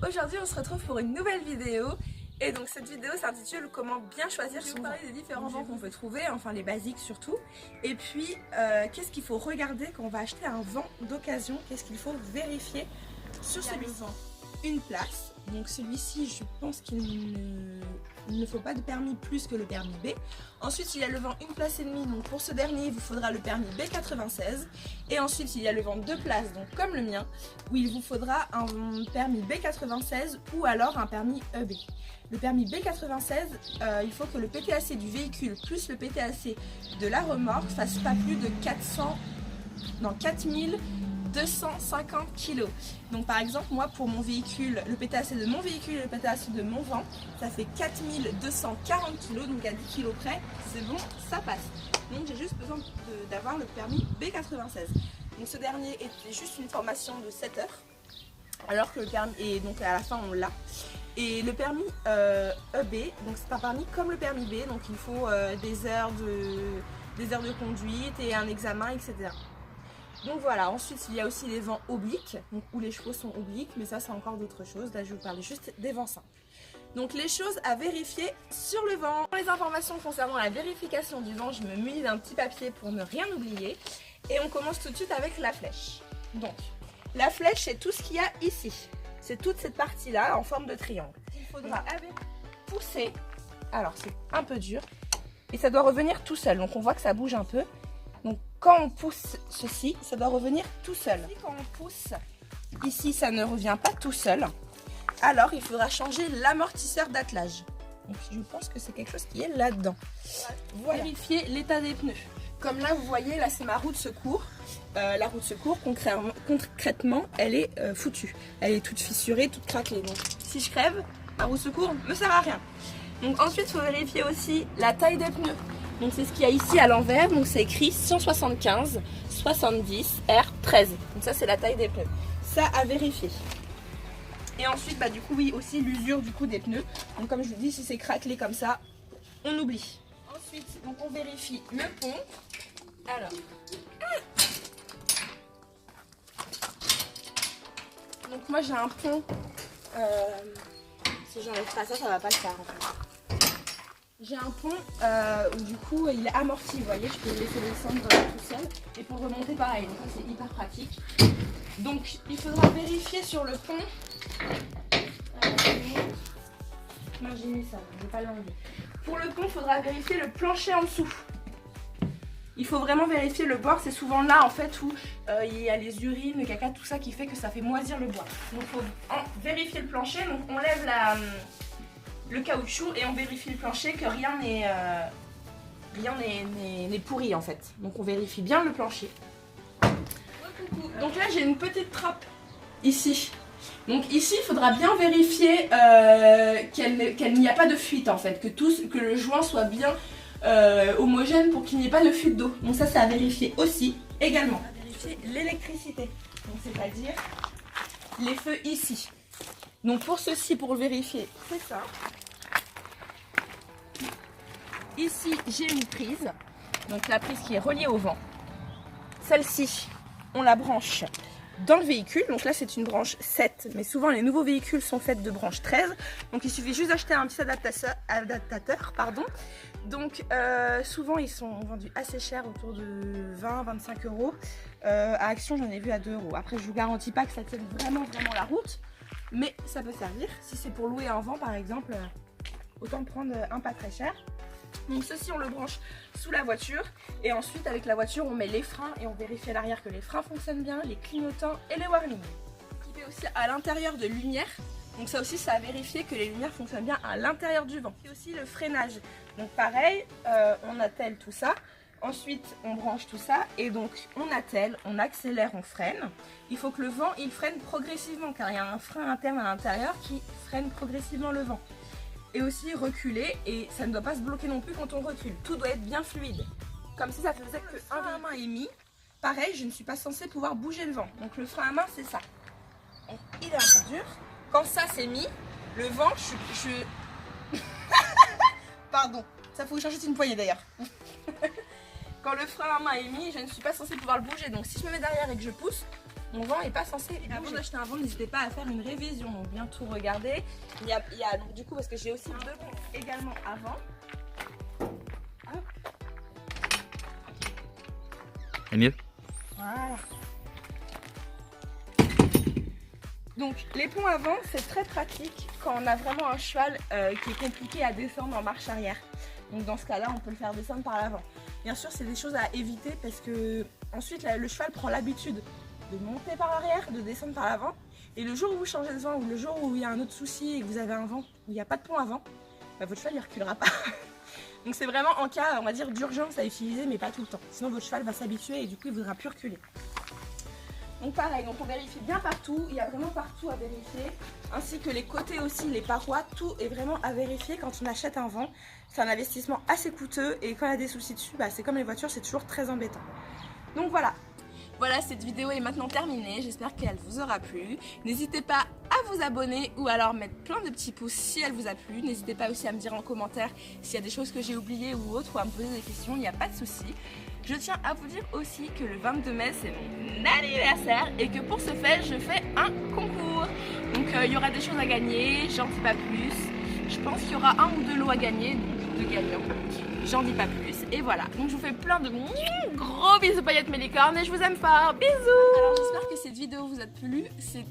aujourd'hui on se retrouve pour une nouvelle vidéo. Et donc cette vidéo s'intitule comment bien choisir son vent. Des différents vents qu'on peut trouver, enfin les basiques surtout. Et puis qu'est-ce qu'il faut regarder quand on va acheter un vent d'occasion, qu'est-ce qu'il faut vérifier sur celui-ci. Une place, donc celui-ci je pense qu'il ne faut pas de permis plus que le permis B. Ensuite il y a le vent une place et demie, donc pour ce dernier il vous faudra le permis B96. Et ensuite il y a le vent 2 places, donc comme le mien, où il vous faudra un permis B96 ou alors un permis EB. Le permis B96, il faut que le PTAC du véhicule plus le PTAC de la remorque fasse pas plus de 4250 kg. Donc par exemple moi pour mon véhicule, le PTAC de mon véhicule et le PTAC de mon vent, ça fait 4240 kg, donc à 10 kg près, c'est bon, ça passe. Donc j'ai juste besoin d'avoir le permis B96. Donc ce dernier était juste une formation de 7 heures, alors que le permis, et donc à la fin on l'a. Et le permis EB, donc c'est un permis comme le permis B, donc il faut des heures de conduite et un examen, etc. Donc voilà, ensuite il y a aussi les vents obliques, donc où les chevaux sont obliques, mais ça c'est encore d'autres choses. Là je vais vous parler juste des vents simples. Donc les choses à vérifier sur le vent. Pour les informations concernant la vérification du vent, je me munis d'un petit papier pour ne rien oublier. Et on commence tout de suite avec la flèche. Donc la flèche c'est tout ce qu'il y a ici. C'est toute cette partie là en forme de triangle. Il faudra pousser, alors c'est un peu dur, et ça doit revenir tout seul. Donc on voit que ça bouge un peu. Donc quand on pousse ceci, ça doit revenir tout seul. Et quand on pousse ici, ça ne revient pas tout seul. Alors il faudra changer l'amortisseur d'attelage. Donc je pense que c'est quelque chose qui est là-dedans. Voilà. Vérifier l'état des pneus. Comme là vous voyez, là c'est ma roue de secours. La roue de secours concrètement elle est foutue. Elle est toute fissurée, toute craquelée. Donc si je crève, ma roue de secours ne me sert à rien. Donc ensuite il faut vérifier aussi la taille des pneus. Donc c'est ce qu'il y a ici à l'envers, donc c'est écrit 175 70 R13. Donc ça c'est la taille des pneus. Ça à vérifier. Et ensuite du coup oui aussi l'usure du coup des pneus. Donc comme je vous dis, si c'est craquelé comme ça, on oublie. Ensuite donc on vérifie le pont. Alors. Donc moi j'ai un pont. Si j'enlève pas ça, ça va pas le faire en fait. J'ai un pont où du coup il est amorti, vous voyez, je peux le laisser descendre tout seul. Et pour remonter pareil, donc ça c'est hyper pratique. Donc il faudra vérifier sur le pont. Moi j'ai mis ça, je ne vais pas l'enlever. Pour le pont, il faudra vérifier le plancher en dessous. Il faut vraiment vérifier le bord, c'est souvent là en fait où il y a les urines, le caca, tout ça qui fait que ça fait moisir le bois. Donc il faut vérifier le plancher, donc on lève le caoutchouc et on vérifie le plancher que rien n'est pourri en fait. Donc on vérifie bien le plancher. Donc là j'ai une petite trappe ici. Donc ici il faudra bien vérifier qu'il n'y a pas de fuite en fait, que le joint soit bien homogène pour qu'il n'y ait pas de fuite d'eau. Donc ça c'est à vérifier aussi également. À vérifier l'électricité, donc c'est-à-dire les feux ici. Donc pour ceci, pour le vérifier, c'est ça. Ici j'ai une prise, donc la prise qui est reliée au vent. Celle-ci, on la branche dans le véhicule, donc là c'est une branche 7, mais souvent les nouveaux véhicules sont faits de branche 13, donc il suffit juste d'acheter un petit adaptateur, pardon. Donc souvent ils sont vendus assez cher, autour de 20-25 euros. À Action j'en ai vu à 2 euros. Après je vous garantis pas que ça tienne vraiment la route, mais ça peut servir. Si c'est pour louer un vent par exemple, autant prendre un pas très cher. Donc ceci on le branche sous la voiture et ensuite avec la voiture on met les freins et on vérifie à l'arrière que les freins fonctionnent bien, les clignotants et les warnings. Il fait aussi à l'intérieur de lumière, donc ça aussi ça a vérifié que les lumières fonctionnent bien à l'intérieur du vent. Et aussi le freinage, donc pareil, on attelle tout ça, ensuite on branche tout ça et donc on attelle, on accélère, on freine. Il faut que le vent il freine progressivement car il y a un frein interne à l'intérieur qui freine progressivement le vent. Et aussi reculer, et ça ne doit pas se bloquer non plus quand on recule. Tout doit être bien fluide. Comme si ça faisait que un frein à main est mis. Pareil, je ne suis pas censée pouvoir bouger le vent. Donc le frein à main, c'est ça. Donc, il est un peu dur. Quand ça c'est mis, le vent, Pardon, ça faut que j'ajoute une poignée d'ailleurs. Quand le frein à main est mis, je ne suis pas censée pouvoir le bouger. Donc si je me mets derrière et que je pousse, Mon vent n'est pas censé bouger. Avant d'acheter un vent, n'hésitez pas à faire une révision, donc bien tout regarder. Il y a donc, du coup, parce que j'ai aussi 2 ponts également avant. Hop. Et mieux. Voilà. Donc les ponts avant, c'est très pratique quand on a vraiment un cheval qui est compliqué à descendre en marche arrière. Donc dans ce cas-là, on peut le faire descendre par l'avant. Bien sûr, c'est des choses à éviter parce que ensuite le cheval prend l'habitude de monter par l'arrière, de descendre par l'avant. Et le jour où vous changez de vent ou le jour où il y a un autre souci et que vous avez un vent où il n'y a pas de pont avant, bah, votre cheval ne reculera pas. Donc c'est vraiment en cas, on va dire, d'urgence à utiliser, mais pas tout le temps. Sinon votre cheval va s'habituer et du coup il ne voudra plus reculer. Donc pareil, donc on vérifie bien partout, il y a vraiment partout à vérifier, ainsi que les côtés aussi, les parois, tout est vraiment à vérifier quand on achète un vent. C'est un investissement assez coûteux et quand il y a des soucis dessus, bah, c'est comme les voitures, c'est toujours très embêtant. Donc voilà. Voilà, cette vidéo est maintenant terminée, j'espère qu'elle vous aura plu. N'hésitez pas à vous abonner ou alors mettre plein de petits pouces si elle vous a plu. N'hésitez pas aussi à me dire en commentaire s'il y a des choses que j'ai oubliées ou autres, ou à me poser des questions, il n'y a pas de souci. Je tiens à vous dire aussi que le 22 mai c'est mon anniversaire et que pour ce fait je fais un concours. Donc il y aura des choses à gagner, j'en dis pas plus. Je pense qu'il y aura 1 ou 2 lots à gagner, donc 2 gagnants. J'en dis pas plus. Et voilà, donc je vous fais plein de gros bisous paillettes mes licornes et je vous aime fort. Bisous. Alors j'espère que cette vidéo vous a plu. C'est